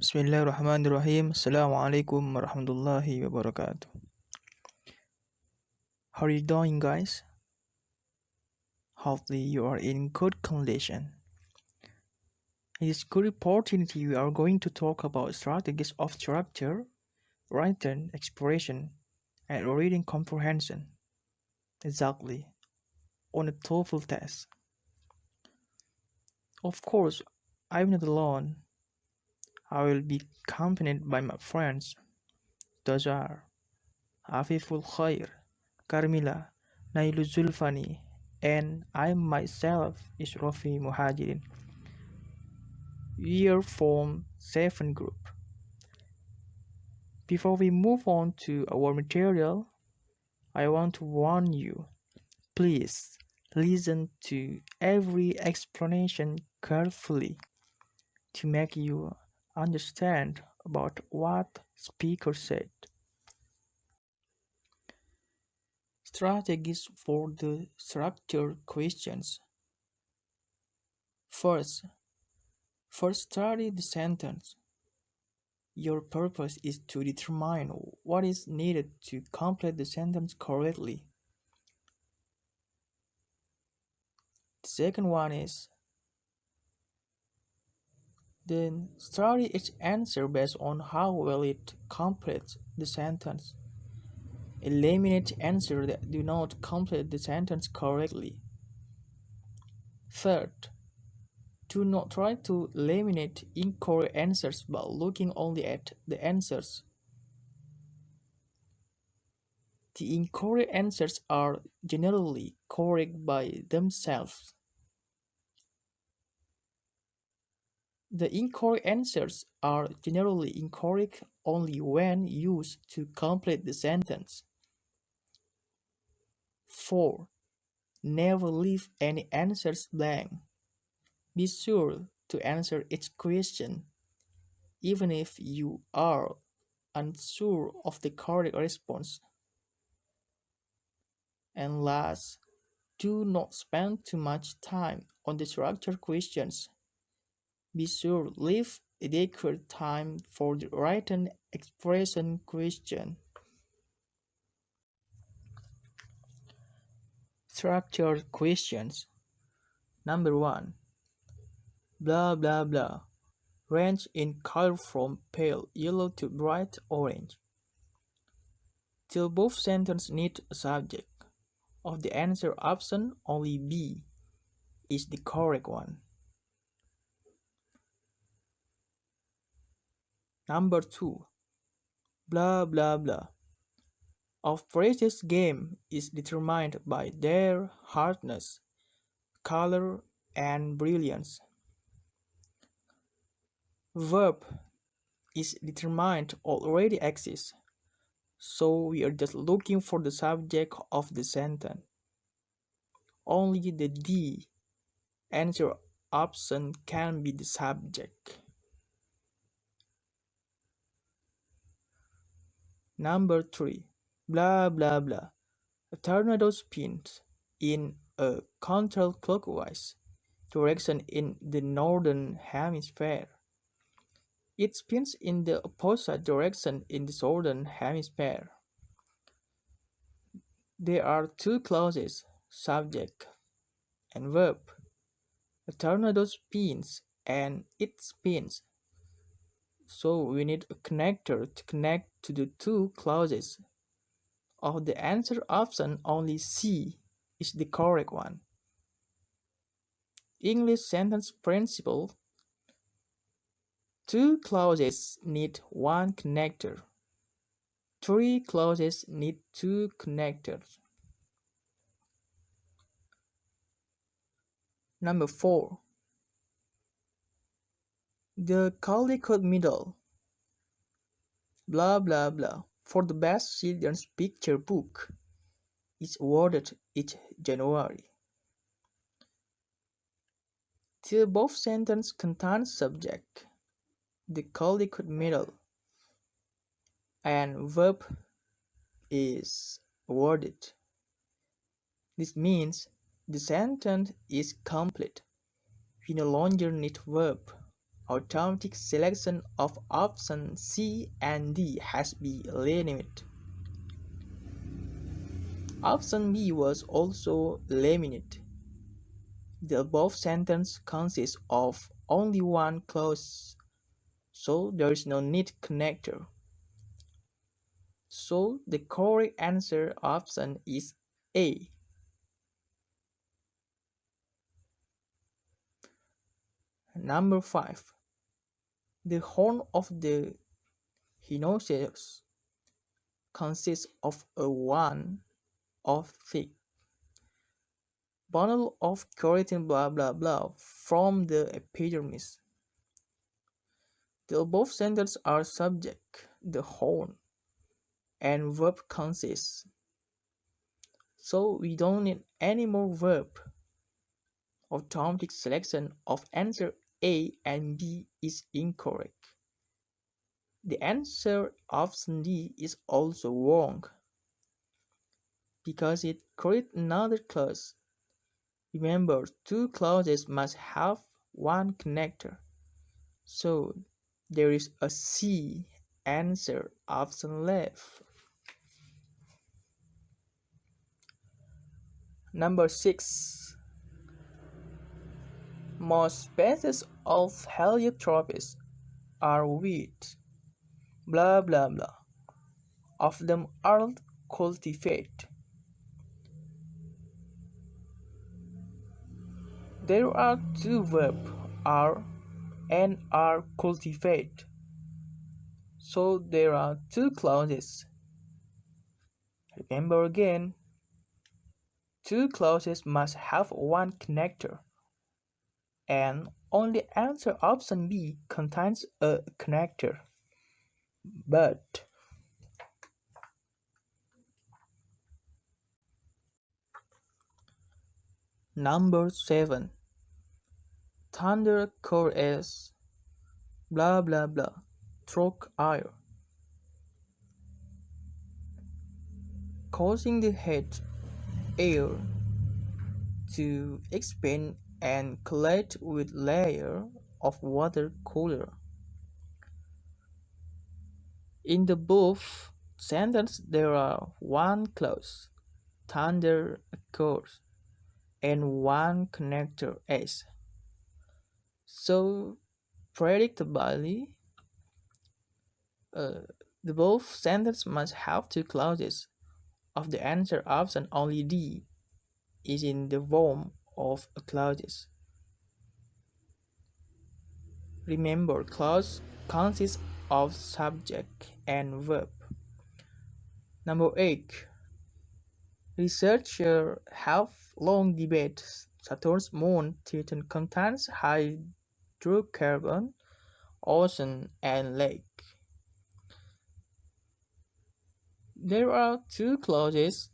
Bismillahirrahmanirrahim. Assalamualaikum warahmatullahi wabarakatuh. How are you doing, guys? Hopefully you are in good condition. In this good opportunity, we are going to talk about strategies of structure, written expression, and reading comprehension. Exactly, on a TOEFL test. Of course, I'm not alone. I will be accompanied by my friends, Tazar, Afiful Khair, Carmila, Nailu Zulfani, and I myself is Rafi Muhajirin. We are from 7 Group. Before we move on to our material, I want to warn you, please listen to every explanation carefully to make you understand about what speaker said. Strategies for the structured questions. First, study the sentence. Your purpose is to determine what is needed to complete the sentence correctly. The second one is then study its answer based on how well it completes the sentence. Eliminate answers that do not complete the sentence correctly. Third, do not try to eliminate incorrect answers by looking only at the answers. The incorrect answers are generally correct by themselves. The incorrect answers are generally incorrect only when used to complete the sentence. 4. Never leave any answers blank. Be sure to answer each question, even if you are unsure of the correct response. And last, do not spend too much time on the structured questions. Be sure to leave adequate time for the written expression question. Structured questions. Number 1. Blah blah blah. Range in color from pale yellow to bright orange. Till both sentences need a subject. Of the answer option, only B is the correct one. Number 2. Blah blah blah. Of phrases game is determined by their hardness, color, and brilliance. Verb is determined already exists, so we are just looking for the subject of the sentence. Only the D answer option can be the subject. Number 3. Blah blah blah. A tornado spins in a counterclockwise direction in the northern hemisphere. It spins in the opposite direction in the southern hemisphere. There are two clauses, subject and verb. A tornado spins and it spins. So we need a connector to connect to the two clauses. Of the answer option, only C is the correct one. English sentence principle. Two clauses need one connector. Three clauses need two connectors. Number 4. The Caldecott Medal. Blah blah blah. For the best children's picture book is awarded each January. The above sentence contains subject, the Caldecott Medal, and verb is awarded. This means the sentence is complete. We no longer need verb. Automatic selection of option C and D has been eliminated. Option B was also eliminated. The above sentence consists of only one clause, so there is no need connector. So the correct answer option is A. Number 5. The horn of the rhinoceros consists of a one of thick bundle of keratin blah blah blah from the epidermis. The above sentences are subject, the horn, and verb consists. So we don't need any more verb. Automatic selection of answer A and B is incorrect. The answer option D is also wrong because it creates another clause. Remember, two clauses must have one connector. So there is a C answer option left. Number 6. Most species of heliotropes are with blah blah blah. Of them are cultivated. There are two verbs are and are cultivated. So there are two clauses. Remember again, two clauses must have one connector. And only answer option B contains a connector. But number 7. Thunder occurs blah blah blah stroke air, causing the head air to expand and collide with layer of water cooler. In the above sentence there are one clause, thunder occurs, and one connector S. So predictably, the both sentences must have two clauses. Of the answer option, only D is in the form of a clauses. Remember, clause consists of subject and verb. Number 8. Researchers have long debated Saturn's moon Titan contains hydrocarbon, ocean, and lake. There are two clauses.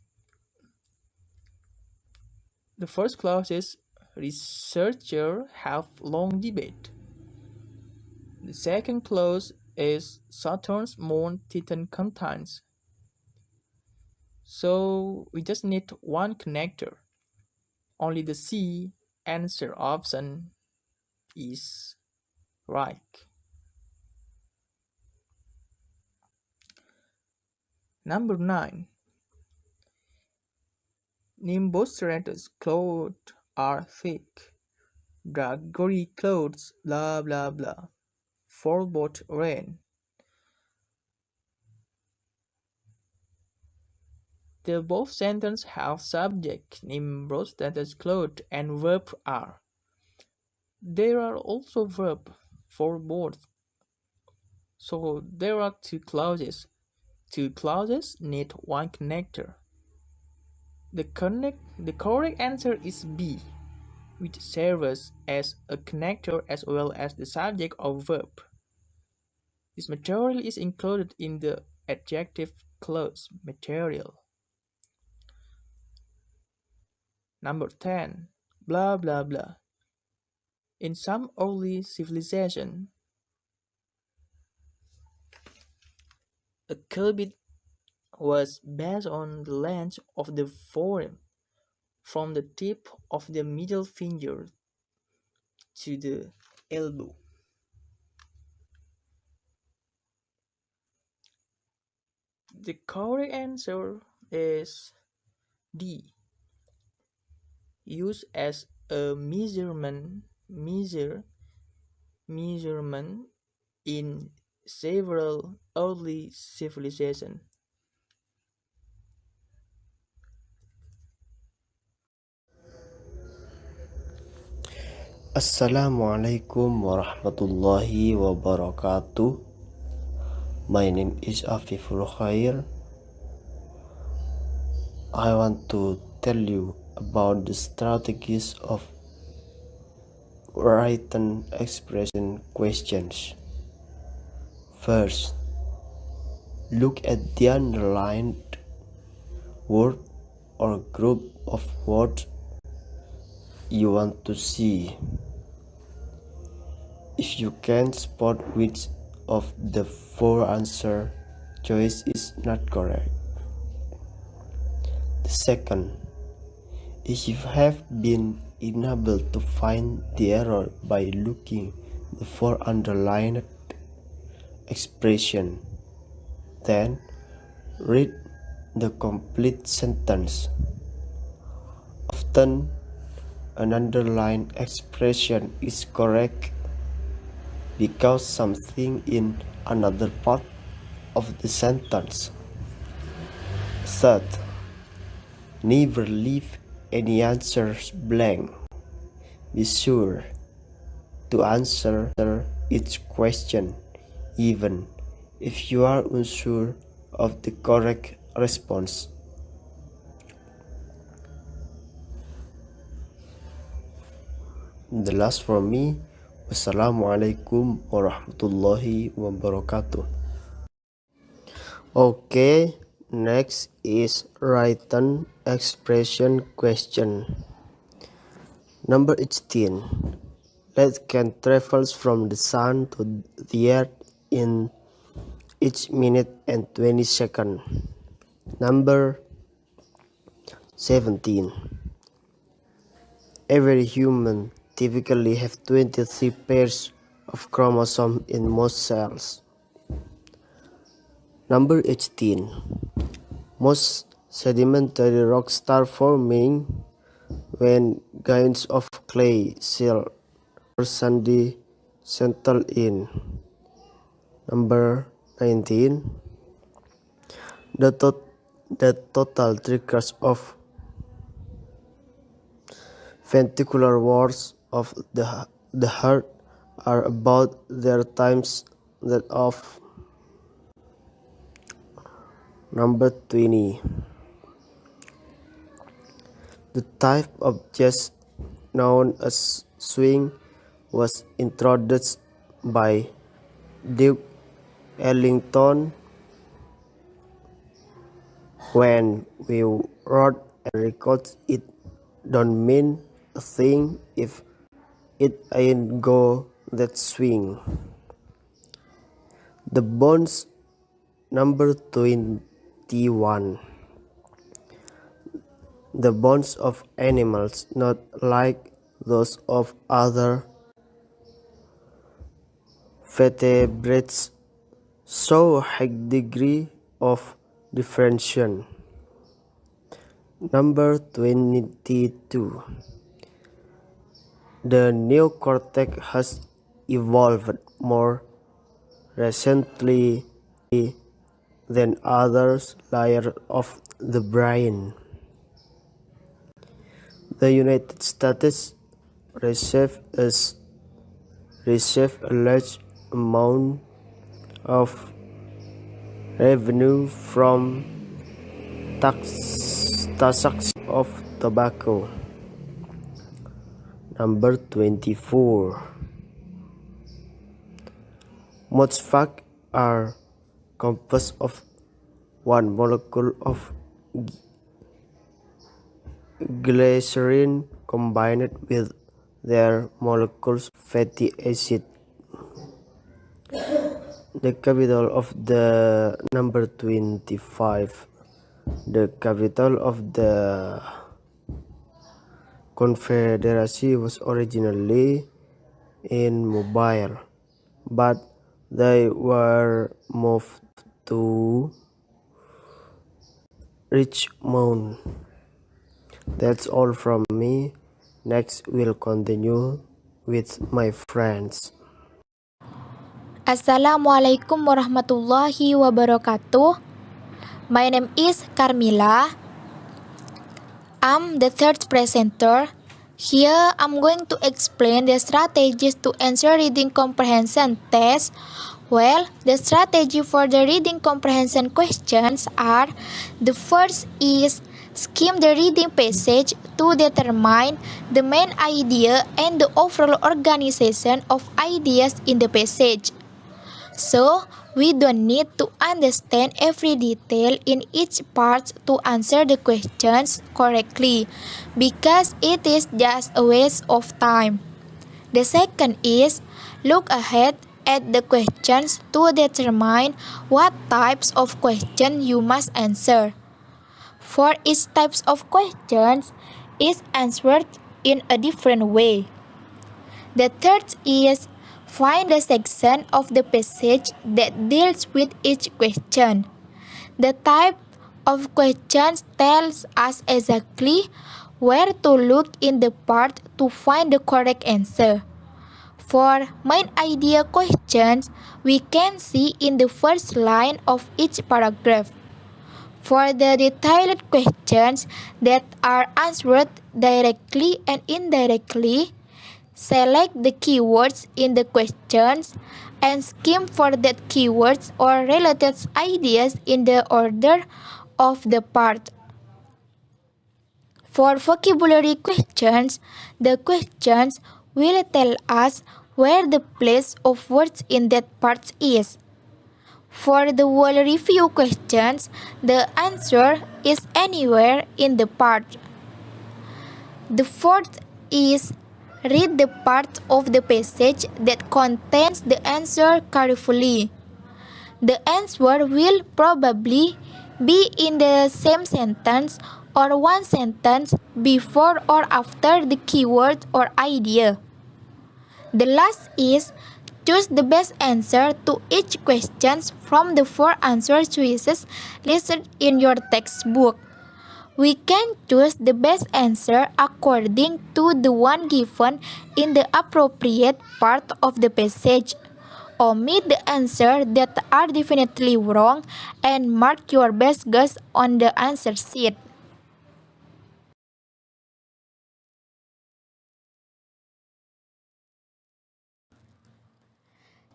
The first clause is researchers have long debated. The second clause is Saturn's moon Titan contains. So we just need one connector. Only the C answer option is right. Number 9. Nimbostratus clothes are thick. Draggery clothes blah blah blah. Forebode rain. The above sentences have subject, Nimbostratus clothes, and verb are. There are also verb forebode. So there are two clauses. Two clauses need one connector. The correct answer is B, which serves as a connector as well as the subject or verb. This material is included in the adjective clause material. Number 10. Blah blah blah. In some early civilization, a cubit was based on the length of the forearm from the tip of the middle finger to the elbow. The correct answer is D. Used as a measurement in several early civilizations. Assalamualaikum warahmatullahi wabarakatuh. My name is Afiful Khair. I want to tell you about the strategies of written expression questions. First, look at the underlined word or group of words you want to see. If you can spot which of the four answer choice is not correct. The second, if you have been unable to find the error by looking the four underlined expression, then read the complete sentence. Often an underlined expression is correct because something in another part of the sentence. Third, never leave any answers blank. Be sure to answer each question, even if you are unsure of the correct response. The last for me, wassalamualaikum warahmatullahi wabarakatuh. Okay, next is written expression question. Number 18. Light can travel from the sun to the earth in each minute and 20 seconds. Number 17. Every human typically have 23 pairs of chromosomes in most cells. Number 18. Most sedimentary rocks start forming when grains of clay, silt, or sandy settle in. Number 19. The total triggers of ventricular walls of the heart are about their times that of. Number 20. The type of jazz known as swing was introduced by Duke Ellington. When we wrote and record it don't mean a thing if it ain't go that swing. The bones. Number 21. The bones of animals, not like those of other vertebrates, show a high degree of differentiation. Number 22. The neocortex has evolved more recently than other layers of the brain. The United States receives a large amount of revenue from taxation of tobacco. Number 24. Most facts are composed of one molecule of glycerin combined with their molecules fatty acid. The capital of the number 25. The capital of the Confederacy was originally in Mobile, but they were moved to Richmond. That's all from me. Next, we'll continue with my friends. Assalamualaikum warahmatullahi wabarakatuh. My name is Carmila. I'm the third presenter. Here I'm going to explain the strategies to answer reading comprehension test. Well, the strategy for the reading comprehension questions are: the first is skim the reading passage to determine the main idea and the overall organization of ideas in the passage. So, we don't need to understand every detail in each part to answer the questions correctly, because it is just a waste of time. The second is look ahead at the questions to determine what types of questions you must answer. For each types of questions is answered in a different way. The third is find the section of the passage that deals with each question. The type of questions tells us exactly where to look in the part to find the correct answer. For main idea questions, we can see in the first line of each paragraph. For the detailed questions that are answered directly and indirectly, select the keywords in the questions and skim for that keywords or related ideas in the order of the part. For vocabulary questions, the questions will tell us where the place of words in that part is. For the whole review questions, the answer is anywhere in the part. The fourth is read the part of the passage that contains the answer carefully. The answer will probably be in the same sentence or one sentence before or after the keyword or idea. The last is choose the best answer to each question from the 4 answer choices listed in your textbook. We can choose the best answer according to the one given in the appropriate part of the passage. Omit the answers that are definitely wrong and mark your best guess on the answer sheet.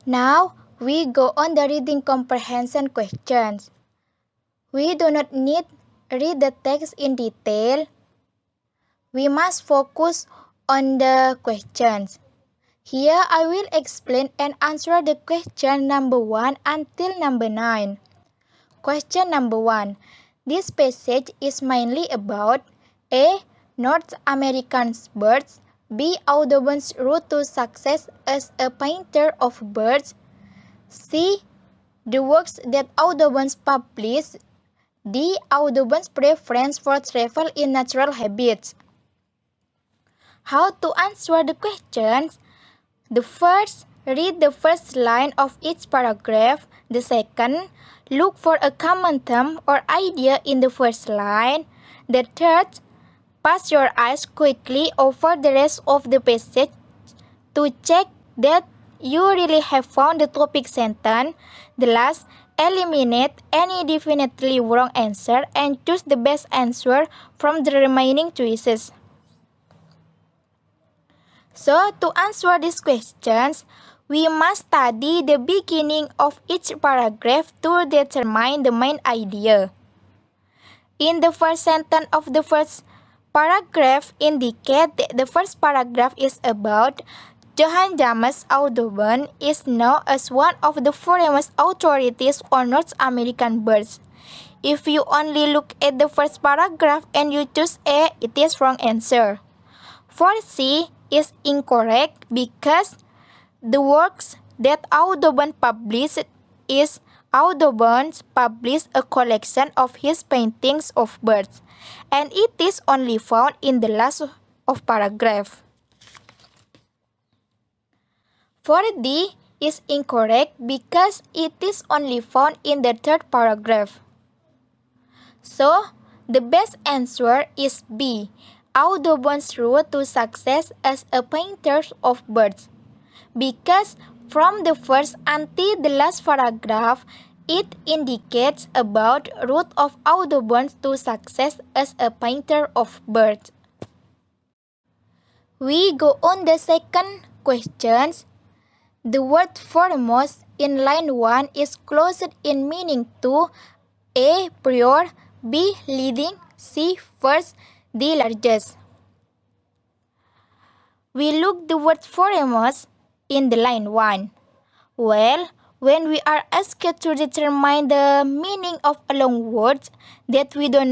Now, we go on the reading comprehension questions. We do not need read the text in detail. We must focus on the questions. Here I will explain and answer the question number 1 until number 9. Question number 1. This passage is mainly about A. North American birds, B. Audubon's route to success as a painter of birds, C. The works that Audubon published, D. Audubon's preference for travel in natural habitats. How to answer the questions? The first, read the first line of each paragraph. The second, look for a common theme or idea in the first line. The third, pass your eyes quickly over the rest of the passage to check that you really have found the topic sentence. The last, eliminate any definitely wrong answer and choose the best answer from the remaining choices. So, to answer these questions, we must study the beginning of each paragraph to determine the main idea. In the first sentence of the first paragraph indicate that the first paragraph is about Johann James Audubon is known as one of the foremost authorities on North American birds. If you only look at the first paragraph and you choose A, it is wrong answer. For C is incorrect because the works that Audubon published is Audubon published a collection of his paintings of birds, and it is only found in the last of paragraph. For D is incorrect because it is only found in the third paragraph. So, The best answer is B. Audubon's route to success as a painter of birds. Because from the first until the last paragraph, it indicates about route of Audubon to success as a painter of birds. We go on the second questions. The word foremost in line 1 is closed in meaning to A. Prior, B. Leading, C. First, D. Largest. We look the word foremost in the line 1. Well, when we are asked to determine the meaning of a long word that we do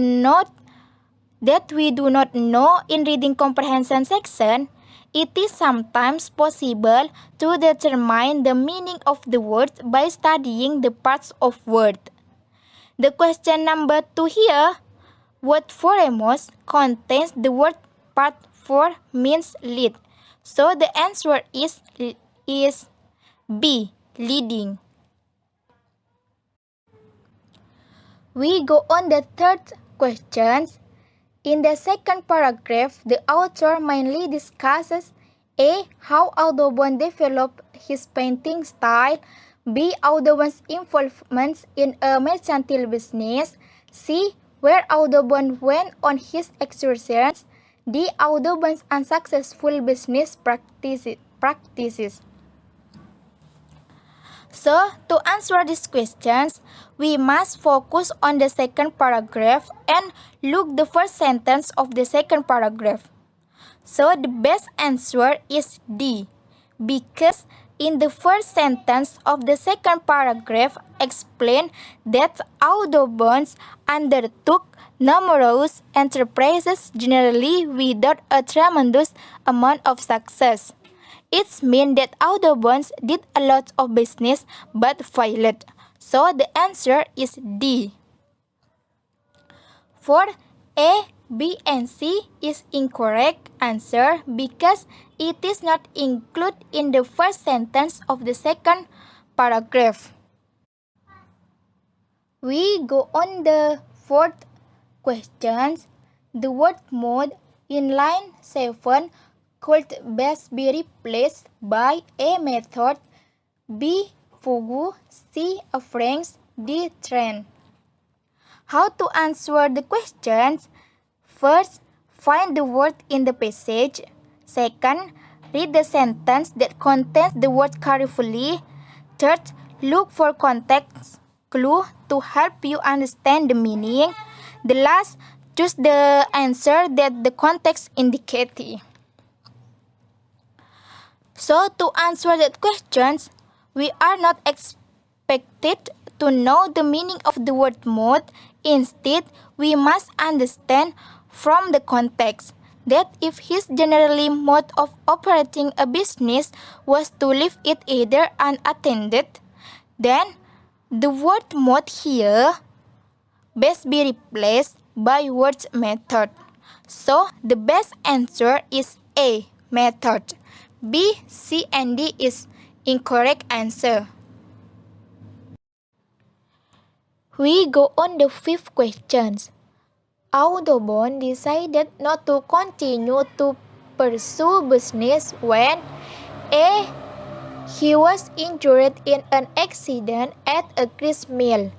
not know in reading comprehension section, it is sometimes possible to determine the meaning of the word by studying the parts of word. The question number 2 here, word foremost contains the word part for means lead. So the answer is B, leading. We go on the third questions. In the second paragraph, the author mainly discusses A. How Audubon developed his painting style, B. Audubon's involvement in a mercantile business, C. Where Audubon went on his excursions, D. Audubon's unsuccessful business practices. So, to answer these questions, we must focus on the second paragraph and look the first sentence of the second paragraph. So, the best answer is D, because in the first sentence of the second paragraph explain that Audubon undertook numerous enterprises generally without a tremendous amount of success. It means that Audubon did a lot of business but failed. So the answer is D. For A, B, and C is incorrect answer because it is not included in the first sentence of the second paragraph. We go on the fourth questions. The word mode in line 7 could best be replaced by A. Method, B. Fugu, C. Offerings, D. Trend. How to answer the questions? First, find the word in the passage. Second, read the sentence that contains the word carefully. Third, look for context clue to help you understand the meaning. The last, choose the answer that the context indicates. So, to answer that questions, we are not expected to know the meaning of the word mode. Instead, we must understand from the context that if his generally mode of operating a business was to leave it either unattended, then the word mode here best be replaced by word method. So, the best answer is A, method. B, C, and D is incorrect answer. We go on the fifth questions. Audubon decided not to continue to pursue business when A. He was injured in an accident at a grist mill.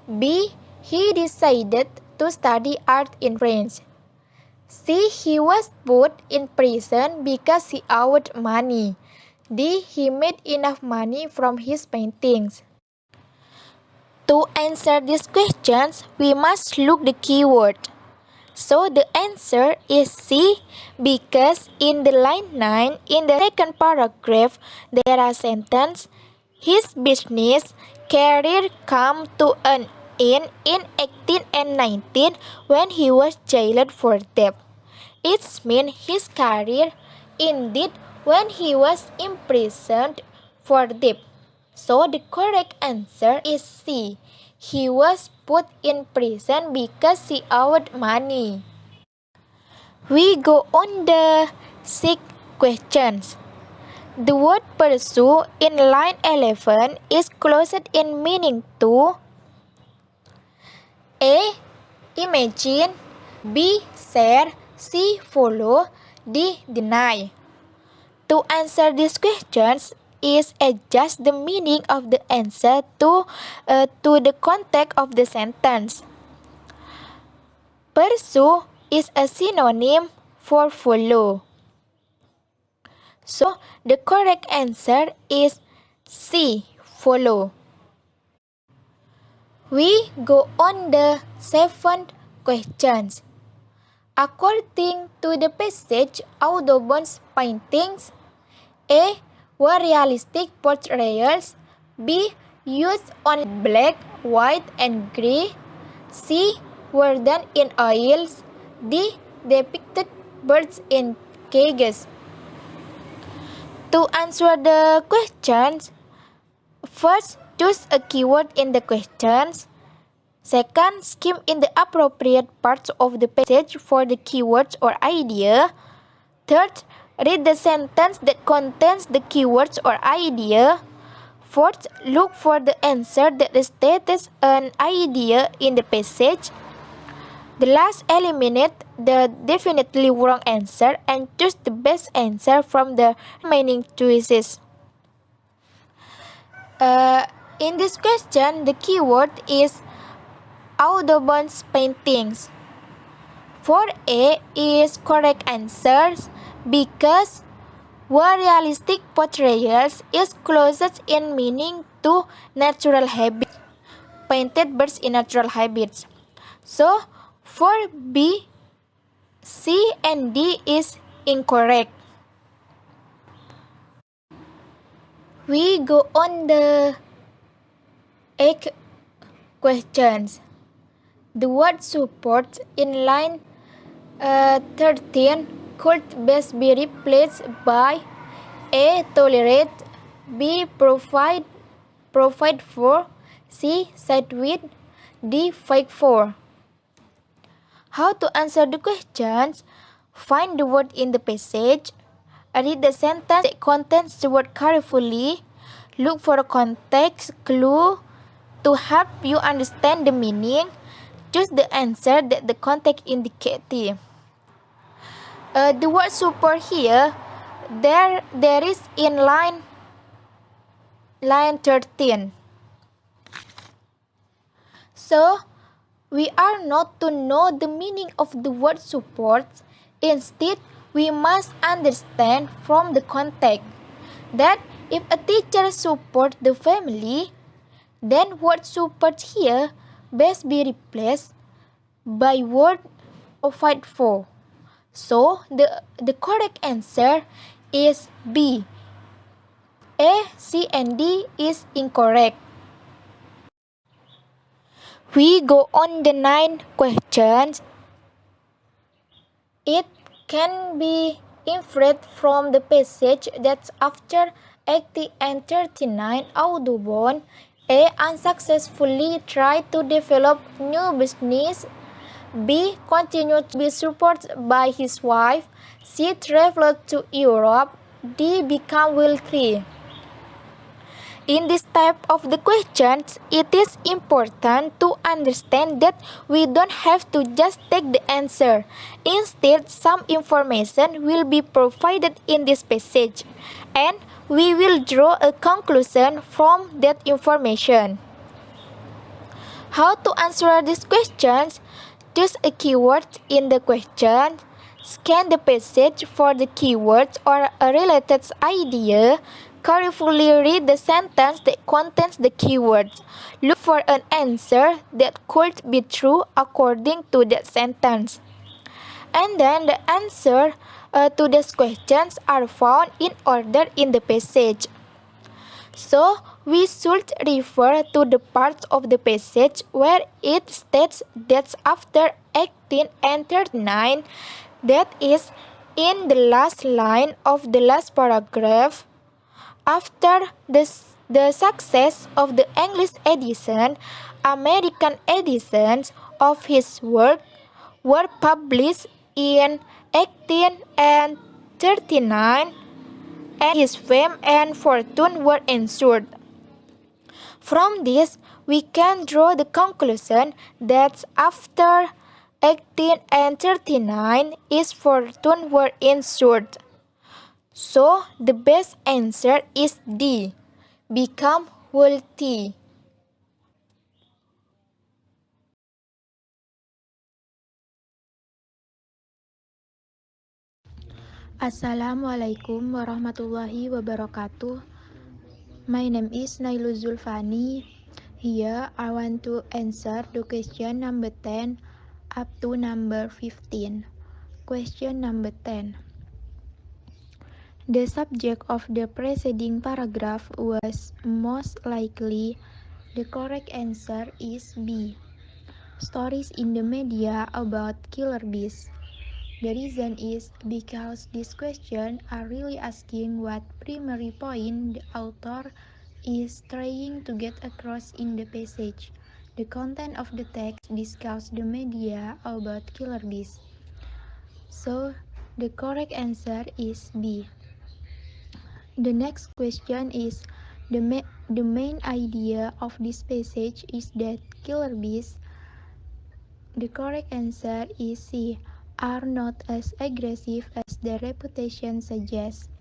B. He decided to study art in France. C. He was put in prison because he owed money. D. He made enough money from his paintings. To answer these questions, we must look the keyword. So the answer is C, because in the line 9 in the second paragraph there are sentences. His business career came to an end in 1819 when he was jailed for debt. It means his career ended when he was imprisoned for debt. So the correct answer is C. He was put in prison because he owed money. We go on the sixth questions. The word pursue in line 11 is closed in meaning to A. imagine, B. Share, C. Follow, D. Deny. To answer these questions is adjust the meaning of the answer to the context of the sentence. Pursue is a synonym for follow. So the correct answer is C. Follow. We go on the seventh questions. According to the passage, Audubon's paintings A. Were realistic portrayals. B. Used on black, white, and gray. C. Were done in oils. D. Depicted birds in cages. To answer the questions, first, choose a keyword in the questions. Second, skim in the appropriate parts of the passage for the keywords or idea. Third, read the sentence that contains the keywords or idea. Fourth, look for the answer that states an idea in the passage. The last, eliminate the definitely wrong answer and choose the best answer from the remaining choices. In this question, the keyword is Audubon's paintings. 4A is correct answers because were realistic portrayals is closest in meaning to natural habits. Painted birds in natural habits. So, for B, C, and D is incorrect. We go on the 8 questions. The word support in line 13 could best be replaced by A. Tolerate, B. Provide for, C. Side with, D. Fight for. How to answer the questions? Find the word in the passage. Read the sentence that contains the word carefully. Look for a context clue to help you understand the meaning. Choose the answer that the context indicates. The word support here, there is in line 13. So, we are not to know the meaning of the word support. Instead, we must understand from the context that if a teacher supports the family, then word support here best be replaced by word provide for. So, the correct answer is B. A, C, and D is incorrect. We go on the 9 questions. It can be inferred from the passage that after 80 and 39, Audubon A. unsuccessfully tried to develop new business. B. continued to be supported by his wife. C. traveled to Europe. D. became wealthy. In this type of the questions, it is important to understand that we don't have to just take the answer. Instead, some information will be provided in this passage, and we will draw a conclusion from that information. How to answer these questions? Choose a keyword in the question. Scan the passage for the keywords or a related idea. Carefully read the sentence that contains the keywords. Look for an answer that could be true according to that sentence. And then the answer to these questions are found in order in the passage. So, we should refer to the parts of the passage where it states that after 18 and 39, that is in the last line of the last paragraph. After the success of the English edition, American editions of his work were published in 18 and 39, and his fame and fortune were ensured. From this, we can draw the conclusion that after 18 and 39 is fortune were insured. So the best answer is D. Become wealthy. Assalamualaikum warahmatullahi wabarakatuh. My name is Nailu Zulfani. Here I want to answer the question number 10 up to number 15. Question number 10. The subject of the preceding paragraph was most likely. The correct answer is B. Stories in the media about killer bees. The reason is because these questions are really asking what primary point the author is trying to get across in the passage. The content of the text discusses the media about killer bees. So, the correct answer is B. The next question is the main idea of this passage is that killer bees, the correct answer is C, are not as aggressive as their reputation suggests.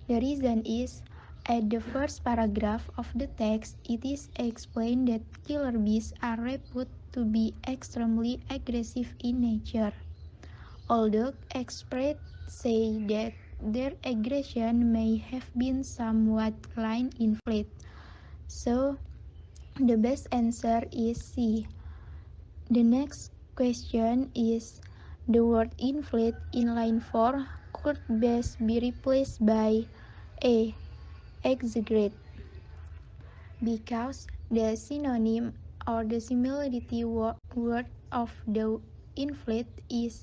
The reason is, at the first paragraph of the text, it is explained that killer bees are reputed to be extremely aggressive in nature. Although experts say that their aggression may have been somewhat line inflated. So, the best answer is C. The next question is the word inflate in line 4 could best be replaced by A. Exaggerate, because the synonym or the similarity word of the inflate is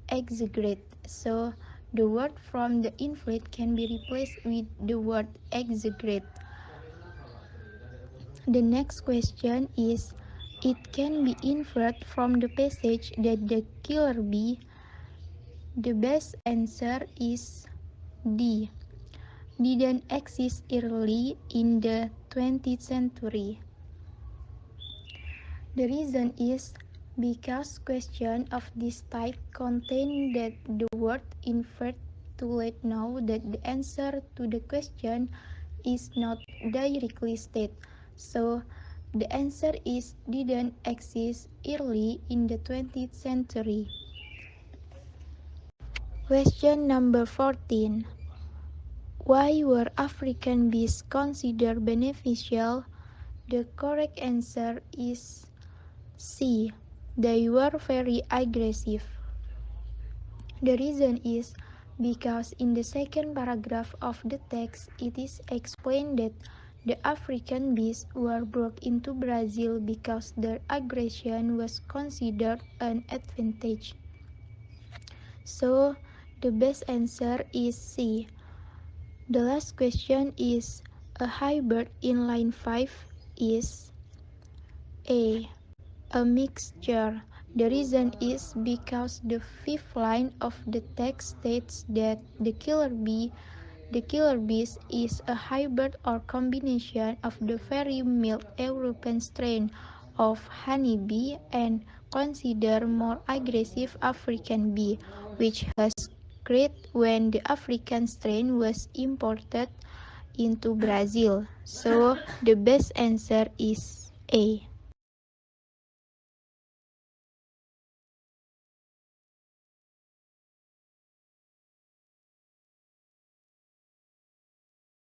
exaggerate. So the word from the inflate can be replaced with the word exaggerate. The next question is, it can be inferred from the passage that the killer bee. The best answer is D. Didn't exist early in the 20th century. The reason is because questions of this type contain that the word inferred to let know that the answer to the question is not directly stated. So, the answer is didn't exist early in the 20th century. Question number 14. Why were African bees considered beneficial? The correct answer is C. They were very aggressive. The reason is because in the second paragraph of the text it is explained that the African bees were brought into Brazil because their aggression was considered an advantage. So, the best answer is C. The last question is a hybrid in line 5 is A. A mixture. The reason is because the fifth line of the text states that the killer bees is a hybrid or combination of the very mild European strain of honeybee and considered more aggressive African bee, which was created when the African strain was imported into Brazil. So the best answer is A.